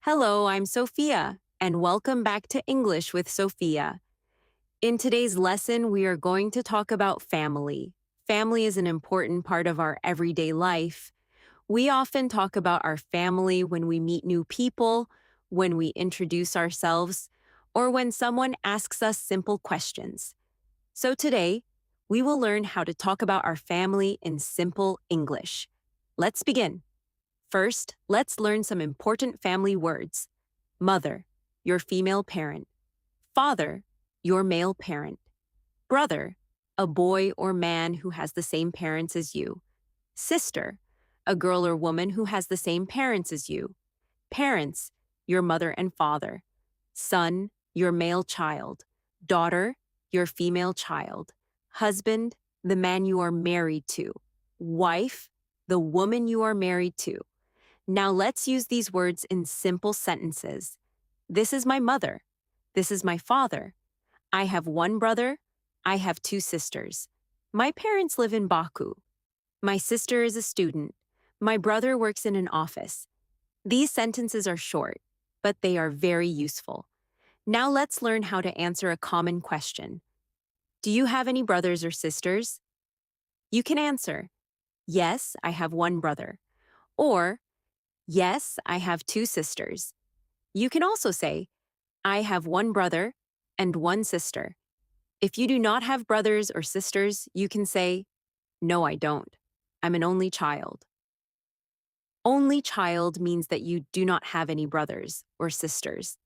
Hello, I'm Sophia, and welcome back to English with Sophia. In today's lesson, we are going to talk about family. Family is an important part of our everyday life. We often talk about our family when we meet new people, when we introduce ourselves, or when someone asks us simple questions. So today, we will learn how to talk about our family in simple English. Let's begin. First, let's learn some important family words. Mother, your female parent. Father, your male parent. Brother, a boy or man who has the same parents as you. Sister, a girl or woman who has the same parents as you. Parents, your mother and father. Son, your male child. Daughter, your female child. Husband, the man you are married to. Wife, the woman you are married to. Now let's use these words in simple sentences. This is my mother. This is my father. I have one brother. I have two sisters. My parents live in Baku. My sister is a student. My brother works in an office. These sentences are short, but they are very useful. Now let's learn how to answer a common question. Do you have any brothers or sisters? You can answer, yes, I have one brother. Or, yes, I have two sisters. You can also say, I have one brother and one sister. If you do not have brothers or sisters, you can say, no, I don't. I'm an only child. Only child means that you do not have any brothers or sisters.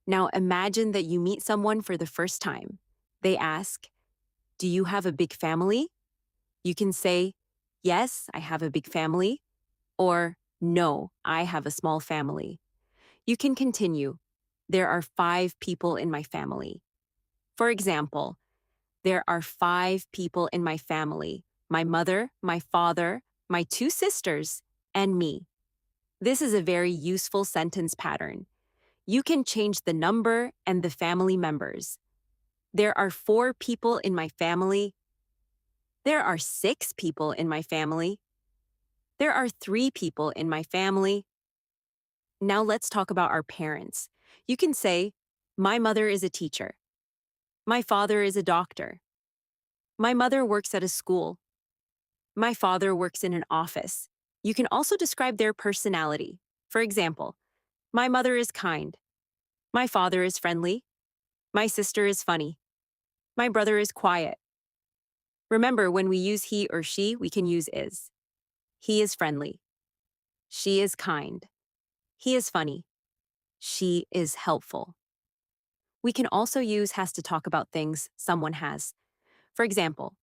Now imagine that you meet someone for the first time. They ask, do you have a big family? You can say, yes, I have a big family, or no, I have a small family. You can continue, there are 5 people in my family. For example, there are 5 people in my family, my mother, my father, my 2 sisters, and me. This is a very useful sentence pattern. You can change the number and the family members. There are 4 people in my family. There are 6 people in my family. There are 3 people in my family. Now let's talk about our parents. You can say, my mother is a teacher. My father is a doctor. My mother works at a school. My father works in an office. You can also describe their personality. For example, my mother is kind. My father is friendly. My sister is funny. My brother is quiet. Remember, when we use he or she, we can use is. He is friendly. She is kind. He is funny. She is helpful. We can also use has to talk about things someone has. For example,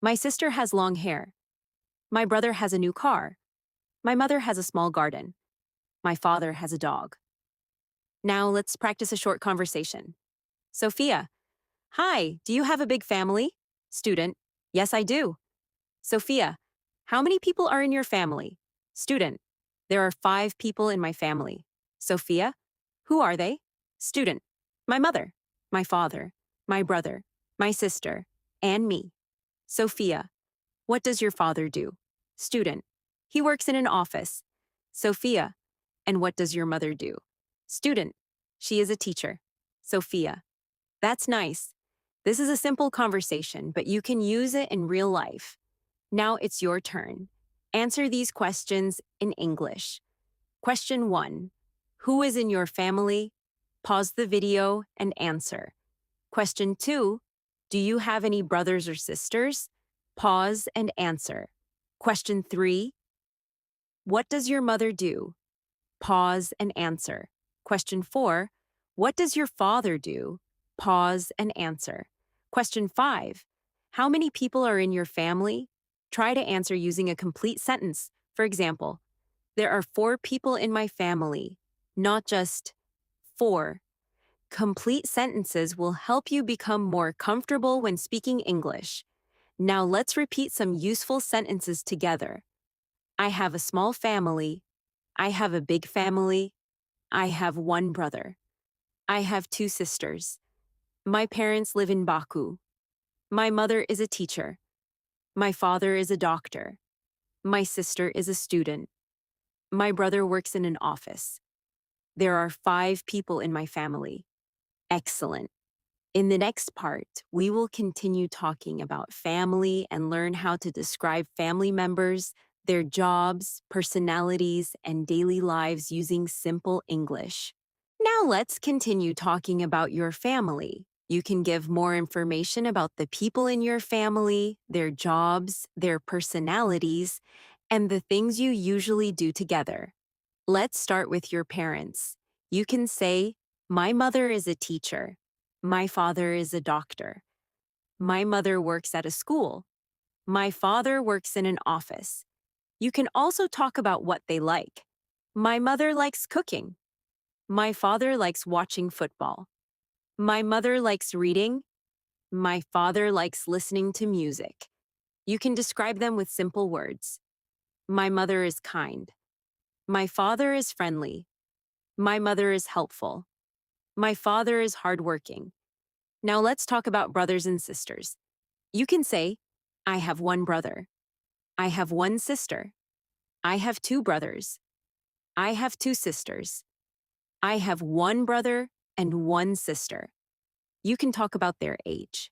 my sister has long hair. My brother has a new car. My mother has a small garden. My father has a dog. Now let's practice a short conversation. Sophia, hi, do you have a big family? Student, yes, I do. Sophia, how many people are in your family? Student, there are 5 people in my family. Sophia, who are they? Student, my mother, my father, my brother, my sister, and me. Sophia, what does your father do? Student, he works in an office. Sophia, and what does your mother do? Student, she is a teacher. Sophia, that's nice. This is a simple conversation, but you can use it in real life. Now it's your turn. Answer these questions in English. Question 1. Who is in your family? Pause the video and answer. Question 2. Do you have any brothers or sisters? Pause and answer. Question 3. What does your mother do? Pause and answer. Question 4. What does your father do? Pause and answer. Question 5. How many people are in your family? Try to answer using a complete sentence. For example, there are 4 people in my family, not just 4. Complete sentences will help you become more comfortable when speaking English. Now let's repeat some useful sentences together. I have a small family. I have a big family. I have one brother. I have 2 sisters. My parents live in Baku. My mother is a teacher. My father is a doctor. My sister is a student. My brother works in an office. There are 5 people in my family. Excellent. In the next part, we will continue talking about family and learn how to describe family members, their jobs, personalities, and daily lives using simple English. Now let's continue talking about your family. You can give more information about the people in your family, their jobs, their personalities, and the things you usually do together. Let's start with your parents. You can say, my mother is a teacher. My father is a doctor. My mother works at a school. My father works in an office. You can also talk about what they like. My mother likes cooking. My father likes watching football. My mother likes reading. My father likes listening to music. You can describe them with simple words. My mother is kind. My father is friendly. My mother is helpful. My father is hardworking. Now let's talk about brothers and sisters. You can say, I have one brother. I have one sister. I have 2 brothers. I have 2 sisters. I have one brother and one sister. You can talk about their age.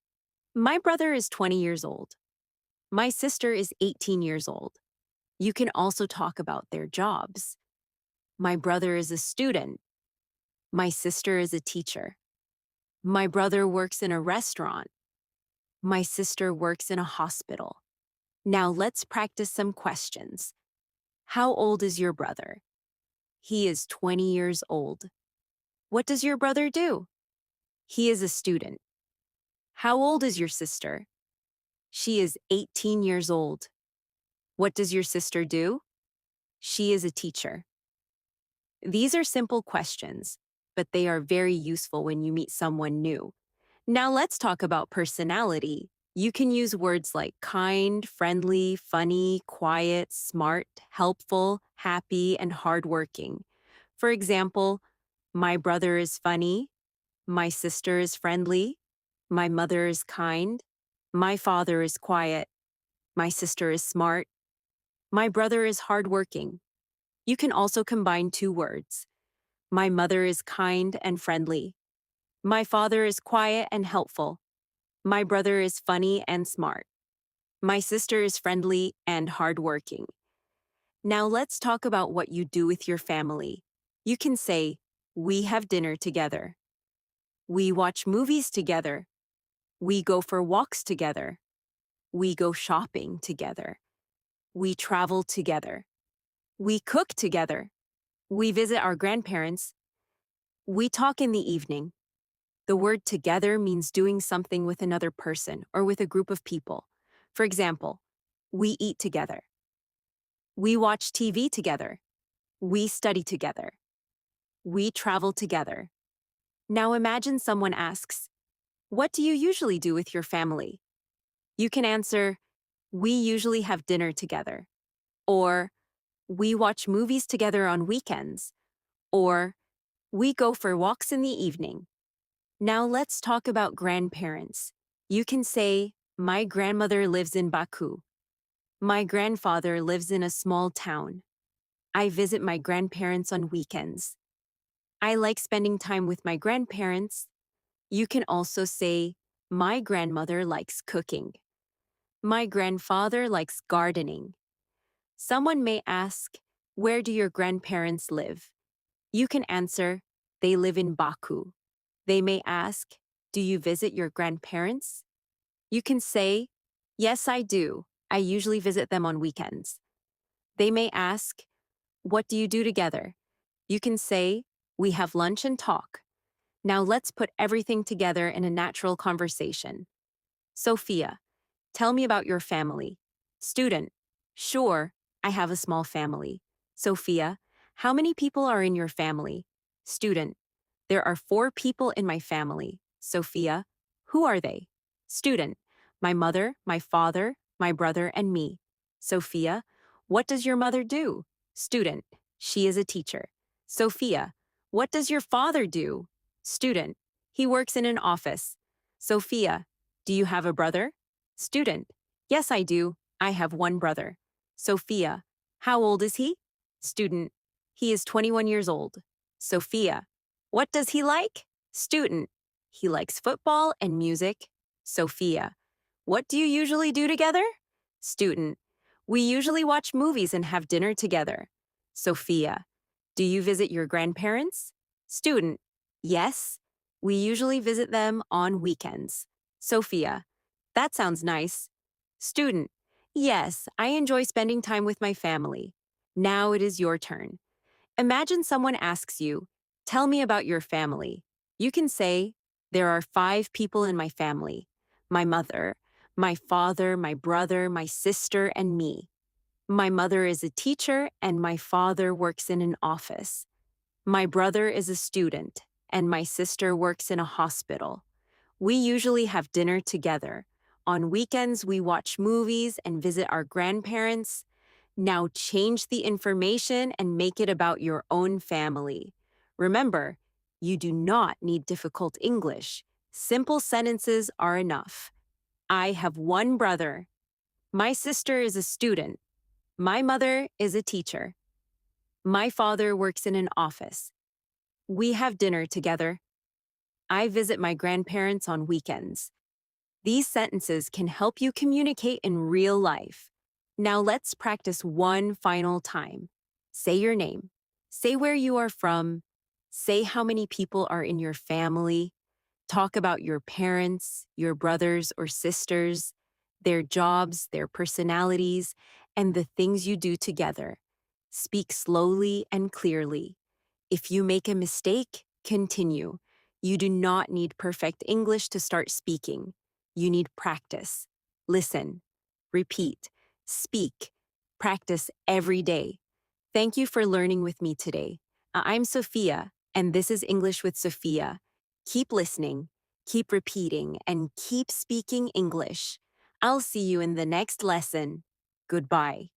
My brother is 20 years old. My sister is 18 years old. You can also talk about their jobs. My brother is a student. My sister is a teacher. My brother works in a restaurant. My sister works in a hospital. Now let's practice some questions. How old is your brother? He is 20 years old. What does your brother do? He is a student. How old is your sister? She is 18 years old. What does your sister do? She is a teacher. These are simple questions, but they are very useful when you meet someone new. Now let's talk about personality. You can use words like kind, friendly, funny, quiet, smart, helpful, happy, and hardworking. For example, my brother is funny, my sister is friendly, my mother is kind, my father is quiet, my sister is smart, my brother is hardworking. You can also combine 2 words. My mother is kind and friendly. My father is quiet and helpful. My brother is funny and smart. My sister is friendly and hardworking. Now let's talk about what you do with your family. You can say, we have dinner together. We watch movies together. We go for walks together. We go shopping together. We travel together. We cook together. We visit our grandparents. We talk in the evening. The word together means doing something with another person or with a group of people. For example, we eat together. We watch TV together. We study together. We travel together. Now imagine someone asks, what do you usually do with your family? You can answer, we usually have dinner together. Or, we watch movies together on weekends. Or, we go for walks in the evening. Now let's talk about grandparents. You can say, my grandmother lives in Baku. My grandfather lives in a small town. I visit my grandparents on weekends. I like spending time with my grandparents. You can also say, my grandmother likes cooking. My grandfather likes gardening. Someone may ask, where do your grandparents live? You can answer, they live in Baku. They may ask, do you visit your grandparents? You can say, yes, I do. I usually visit them on weekends. They may ask, what do you do together? You can say, we have lunch and talk. Now let's put everything together in a natural conversation. Sophia, tell me about your family. Student, sure, I have a small family. Sophia, how many people are in your family? Student, there are 4 people in my family. Sophia, who are they? Student, my mother, my father, my brother, and me. Sophia, what does your mother do? Student, she is a teacher. Sophia, what does your father do? Student, he works in an office. Sophia, do you have a brother? Student, yes, I do. I have one brother. Sophia, how old is he? Student, he is 21 years old. Sophia. What does he like? Student. He likes football and music. Sophia. What do you usually do together? Student. We usually watch movies and have dinner together. Sophia. Do you visit your grandparents? Student. Yes. We usually visit them on weekends. Sophia. That sounds nice. Student. Yes, I enjoy spending time with my family. Now it is your turn. Imagine someone asks you, tell me about your family. You can say, there are 5 people in my family. My mother, my father, my brother, my sister, and me. My mother is a teacher and my father works in an office. My brother is a student and my sister works in a hospital. We usually have dinner together. On weekends, we watch movies and visit our grandparents. Now change the information and make it about your own family. Remember, you do not need difficult English. Simple sentences are enough. I have one brother. My sister is a student. My mother is a teacher. My father works in an office. We have dinner together. I visit my grandparents on weekends. These sentences can help you communicate in real life. Now let's practice one final time. Say your name. Say where you are from. Say how many people are in your family. Talk about your parents, your brothers or sisters, their jobs, their personalities, and the things you do together. Speak slowly and clearly. If you make a mistake, continue. You do not need perfect English to start speaking. You need practice. Listen, repeat, speak, practice every day. Thank you for learning with me today. I'm Sophia, and this is English with Sophia. Keep listening, keep repeating, and keep speaking English. I'll see you in the next lesson. Goodbye.